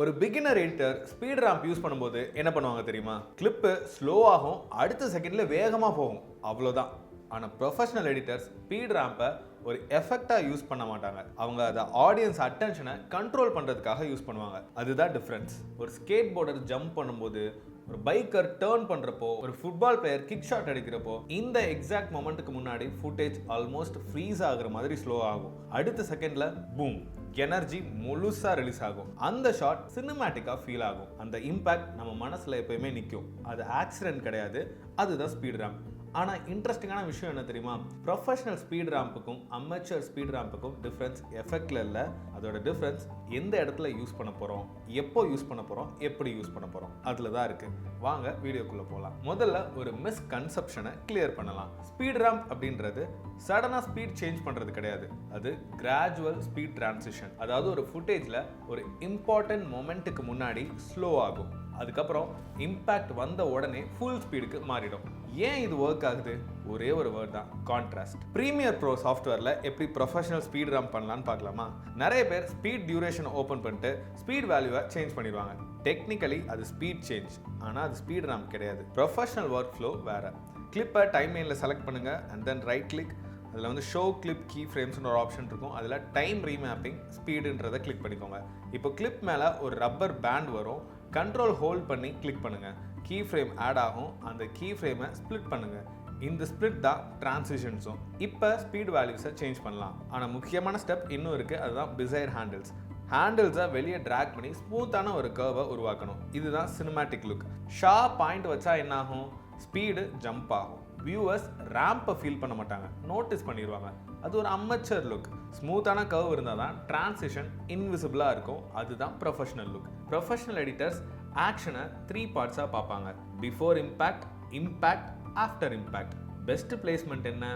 ஒரு beginner editor speed ramp use பண்ணும்போது என்ன பண்ணுவாங்க தெரியுமா? கிளிப்பு ஸ்லோ ஆகும், அடுத்த செகண்ட்ல வேகமாக போகும், அவ்வளோதான். ஆனால் ப்ரொஃபஷனல் எடிட்டர்ஸ் ஸ்பீட் ராம்பை ஒரு எஃபெக்டாக யூஸ் பண்ண மாட்டாங்க. அவங்க அதை ஆடியன்ஸ் அட்டென்ஷனை கண்ட்ரோல் பண்ணுறதுக்காக யூஸ் பண்ணுவாங்க. அதுதான் டிஃப்ரென்ஸ். ஒரு ஸ்கேட் போர்டர் ஜம்ப் பண்ணும்போது, ஒரு பைக்கர் டேர்ன் பண்ணுறப்போ, ஒரு ஃபுட்பால் பிளேயர் கிக் ஷாட் அடிக்கிறப்போ, இந்த எக்ஸாக்ட் மொமெண்ட்டுக்கு முன்னாடி ஃபுட்டேஜ் ஆல்மோஸ்ட் ஃப்ரீஸ் ஆகுற மாதிரி ஸ்லோ ஆகும். அடுத்த செகண்ட்ல பூம், எனர்ஜி முழுசா ரிலீஸ் ஆகும். அந்த ஷாட் சினிமேட்டிக்கா ஃபீல் ஆகும். அந்த இம்பாக்ட் நம்ம மனசுல எப்பயுமே நிற்கும். அது ஆக்சிடென்ட் கிடையாது, அதுதான் ஸ்பீட் ராம்ப். ஆனால் இன்ட்ரெஸ்டிங்கான விஷயம் என்ன தெரியுமா? ப்ரொஃபஷனல் ஸ்பீட் ராம்புக்கும் அமெச்சர் ஸ்பீட் ராம்புக்கும் டிஃப்ரென்ஸ் எஃபெக்ட்ல இல்லை. அதோட டிஃப்ரென்ஸ் எந்த இடத்துல யூஸ் பண்ண போகிறோம், எப்போ யூஸ் பண்ண போகிறோம், எப்படி யூஸ் பண்ண போகிறோம், அதில் தான் இருக்குது. வாங்க வீடியோக்குள்ளே போகலாம். முதல்ல ஒரு மிஸ்கன்செப்ஷனை கிளியர் பண்ணலாம். ஸ்பீட் ராம்ப் அப்படின்றது சடனாக ஸ்பீட் சேஞ்ச் பண்ணுறது கிடையாது. அது கிராஜுவல் ஸ்பீட் டிரான்சிஷன். அதாவது ஒரு ஃபுட்டேஜில் ஒரு இம்பார்ட்டன்ட் மொமெண்ட்டுக்கு முன்னாடி ஸ்லோ ஆகும், அதுக்கப்புறம் இம்பேக்ட் வந்த உடனே ஃபுல் ஸ்பீடுக்கு மாறிடும். ஏன் இது ஒர்க் ஆகுது? ஒரே ஒரு வேர்ட் தான், கான்ட்ராஸ்ட். ப்ரீமியர் ப்ரோ சாஃப்ட்வேரில் எப்படி ப்ரொஃபஷனல் ஸ்பீட் ராம்ப் பண்ணலான்னு பார்க்கலாமா? நிறைய பேர் ஸ்பீட் டியூரேஷன் ஓப்பன் பண்ணிட்டு ஸ்பீட் வேல்யூவை சேஞ்ச் பண்ணிடுவாங்க. டெக்னிக்கலி அது ஸ்பீட் சேஞ்ச், ஆனால் அது ஸ்பீட் ராம்ப் கிடையாது. ப்ரொஃபஷனல் ஒர்க் ஃப்ளோ வேறு. கிளிப்பை டைம் லைனில் செலக்ட் பண்ணுங்கள் அண்ட் தென் ரைட் கிளிக். அதில் வந்து ஷோ கிளிப் கீ ஃப்ரேம்ஸ்னு ஒரு ஆப்ஷன் இருக்கும். அதில் டைம் ரீமேப்பிங் ஸ்பீடுன்றதை கிளிக் பண்ணிக்கோங்க. இப்போ கிளிப் மேலே ஒரு ரப்பர் பேண்ட் வரும். கண்ட்ரோல் ஹோல்ட் பண்ணி கிளிக் பண்ணுங்கள். கீ ஃப்ரேம் ஆட் ஆகும். அந்த கீ ஃப்ரேமை ஸ்ப்ளிட் பண்ணுங்கள். இந்த ஸ்ப்ளிட் தான் டிரான்சிஷன்ஸும். இப்போ ஸ்பீட் வேல்யூஸை சேஞ்ச் பண்ணலாம். ஆனால் முக்கியமான ஸ்டெப் இன்னும் இருக்குது, அதுதான் பிசைர் ஹேண்டில்ஸ். ஹேண்டில்ஸை வெளியே ட்ராக் பண்ணி ஸ்மூத்தான ஒரு கர்வை உருவாக்கணும். இதுதான் சினிமேட்டிக் லுக். ஷார்ப் பாயிண்ட் வச்சா என்ன ஆகும்? ஸ்பீடு ஜம்ப் ஆகும். வியூவர்ஸ் ரேம்பை ஃபீல் பண்ண மாட்டாங்க, நோட்டீஸ் பண்ணிடுவாங்க. அது ஒரு அமெச்சர் லுக். ஸ்மூத்தான கர்வ் இருந்தால் தான் டிரான்சிஷன் இன்விசிபிளாக இருக்கும். அதுதான் ப்ரொஃபஷனல் லுக். ப்ரொஃபஷனல் எடிட்டர்ஸ் ஆக்ஷனை 3 பார்ட்ஸாக பார்ப்பாங்க. Before impact, impact, after impact. Best placement என்ன?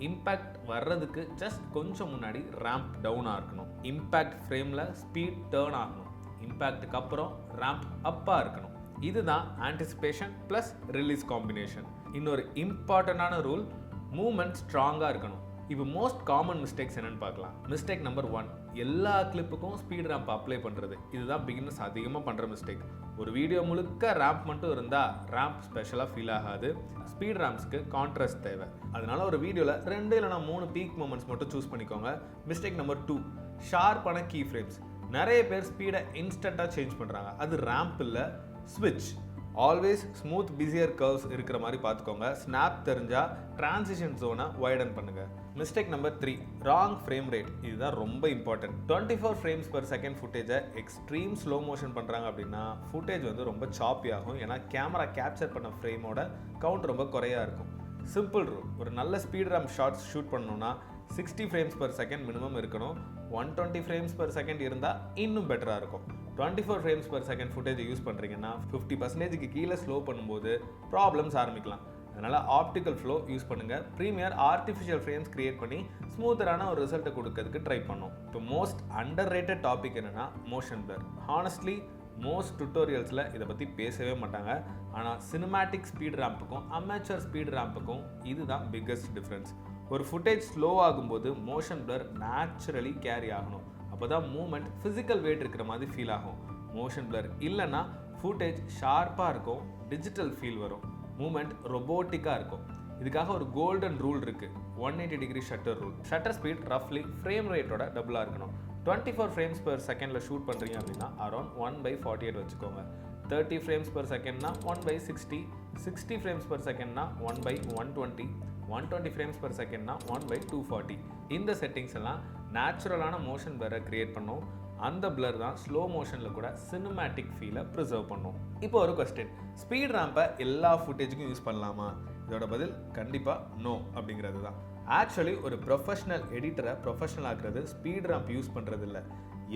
இம்பேக்ட் வர்றதுக்கு ஜஸ்ட் கொஞ்சம் முன்னாடி ரேம்ப் டவுனாக இருக்கணும். இம்பேக்ட் ஃப்ரேமில் ஸ்பீட் டேர்ன் ஆகணும். இம்பேக்ட்டுக்கு அப்புறம் ரேம்ப் அப்பாக இருக்கணும். இதுதான் ஆன்டிசிபேஷன் ப்ளஸ் ரிலீஸ் காம்பினேஷன். இன்னொரு இம்பார்ட்டண்டான ரூல், மூவ்மெண்ட் ஸ்ட்ராங்காக இருக்கணும். இப்போ மோஸ்ட் காமன் மிஸ்டேக்ஸ் என்னன்னு பார்க்கலாம். மிஸ்டேக் நம்பர் 1, எல்லா கிளிப்புக்கும் ஸ்பீட் ரேம்ப் அப்ளை பண்ணுறது. இதுதான் பிகினர்ஸ் அதிகமாக பண்ணுற மிஸ்டேக். ஒரு வீடியோ முழுக்க ரேம்ப் மட்டும் இருந்தால் ரேம்ப் ஸ்பெஷலாக ஃபீல் ஆகாது. ஸ்பீட் ரேம்ப்ஸ்க்கு கான்ட்ராஸ்ட் தேவை. அதனால ஒரு வீடியோவில் 2 இல்லைனா 3 பீக் மூமெண்ட்ஸ் மட்டும் சூஸ் பண்ணிக்கோங்க. மிஸ்டேக் நம்பர் 2, ஷார்ப்பான கீ ஃப்ரேம்ஸ். நிறைய பேர் ஸ்பீடை இன்ஸ்டண்ட்டாக சேஞ்ச் பண்ணுறாங்க. அது ரேம்ப் இல்லை, ஸ்விட்ச். ஆல்வேஸ் ஸ்மூத் பிஸியர் கர்வ்ஸ் இருக்கிற மாதிரி பார்த்துக்கோங்க. ஸ்னாப் தெரிஞ்சால் டிரான்சிஷன் ஜோனை வைடன் பண்ணுங்கள். Mistake number 3, wrong frame rate. இதுதான் ரொம்ப இம்பார்ட்டன்ட். 24 ஃப்ரேம்ஸ் per second ஃபுட்டேஜை எக்ஸ்ட்ரீம் ஸ்லோ மோஷன் பண்ணுறாங்க அப்படின்னா ஃபுட்டேஜ் வந்து ரொம்ப சாப்பி ஆகும். ஏன்னா கேமரா கேப்சர் பண்ண ஃப்ரேமோட கவுண்ட் ரொம்ப குறையாக இருக்கும். சிம்பிள் ரூல், ஒரு நல்ல ஸ்பீட் ராம்ப் ஷார்ட்ஸ் ஷூட் பண்ணணும்னா 60 ஃப்ரேம்ஸ் per second மினிமம் இருக்கணும். 120 ஃப்ரேம்ஸ் per second இருந்தால் இன்னும் பெட்டராக இருக்கும். 24 ஃப்ரேம்ஸ் per second ஃபுட்டேஜை யூஸ் பண்ணுறீங்கன்னா 50%க்கு கீழே ஸ்லோ பண்ணும்போது ப்ராப்ளம்ஸ் ஆரம்பிக்கலாம். அதனால் ஆப்டிக்கல் ஃப்ளோ யூஸ் பண்ணுங்கள். ப்ரீமியர் ஆர்டிஃபிஷியல் ஃப்ரேம்ஸ் கிரியேட் பண்ணி ஸ்மூத்தரான ஒரு ரிசல்ட்டை கொடுக்கறதுக்கு ட்ரை பண்ணோம். இப்போ மோஸ்ட் அண்டர் ரேட்டட் டாபிக் என்னென்னா மோஷன் பிளர். ஹானஸ்ட்லி மோஸ்ட் டுட்டோரியல்ஸில் இதை பற்றி பேசவே மாட்டாங்க. ஆனால் சினிமேட்டிக் ஸ்பீட் ராம்புக்கும் அமெச்சர் ஸ்பீட் ராம்புக்கும் இதுதான் பிக்கஸ்ட் டிஃப்ரென்ஸ். ஒரு ஃபுட்டேஜ் ஸ்லோ ஆகும்போது மோஷன் பிளர் நேச்சுரலி கேரி ஆகணும். அப்போ தான் மூமெண்ட் ஃபிசிக்கல் வெயிட் இருக்கிற மாதிரி ஃபீல் ஆகும். மோஷன் பிளர் இல்லைன்னா ஃபுட்டேஜ் ஷார்ப்பாக இருக்கும், டிஜிட்டல் ஃபீல் வரும், மூமெண்ட் ரொபோட்டிக்காக இருக்கும். இதுக்காக ஒரு கோல்டன் ரூல் இருக்குது, 180 degree shutter rule. Shutter speed ரஃப்லி ஃப்ரேம் ரேட்டோட டபுளாக இருக்கணும். 24 ஃப்ரேம்ஸ் per secondல ஷூட் பண்ணுறீங்க அப்படின்னா அரௌண்ட் 1/48 வச்சுக்கோங்க. 30 frames per secondனா 1/60, 60 frames per secondனா 1/120, 120 frames per secondனா 1/240. இந்த செட்டிங்ஸ் எல்லாம் நேச்சுரலான மோஷன் பிளரை கிரியேட் பண்ணும். அந்த பிளர் தான் ஸ்லோ மோஷனில் கூட சினிமேட்டிக் ஃபீலை ப்ரிசர்வ் பண்ணும். இப்போ ஒரு கொஸ்டின், ஸ்பீட் ராம்பை எல்லா ஃபுட்டேஜுக்கும் யூஸ் பண்ணலாமா? இதோட பதில் கண்டிப்பாக நோ அப்படிங்கிறது தான். ஆக்சுவலி ஒரு ப்ரொஃபஷனல் எடிட்டரை ப்ரொஃபஷனல் ஆக்குறது ஸ்பீட் ராம்ப் யூஸ் பண்ணுறது இல்லை,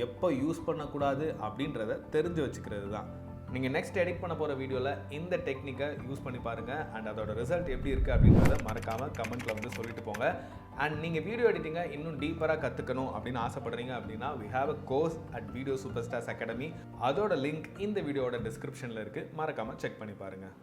எப்போ யூஸ் பண்ணக்கூடாது அப்படின்றத தெரிஞ்சு வச்சுக்கிறது தான். நீங்கள் நெக்ஸ்ட் எடிட் பண்ண போகிற வீடியோவில் இந்த டெக்னிக்கை யூஸ் பண்ணி பாருங்கள். அண்ட் அதோட ரிசல்ட் எப்படி இருக்குது அப்படின்றத மறக்காமல் கமெண்ட்டில் வந்து சொல்லிட்டு போங்க. அண்ட் நீங்கள் வீடியோ எடிட்டிங்கை இன்னும் டீப்பராக கற்றுக்கணும் அப்படின்னு ஆசைப்படுறீங்க அப்படின்னா we have a course at Video Superstars Academy. அதோட லிங்க் இந்த வீடியோட டிஸ்கிரிப்ஷனில் இருக்குது, மறக்காமல் செக் பண்ணி பாருங்கள்.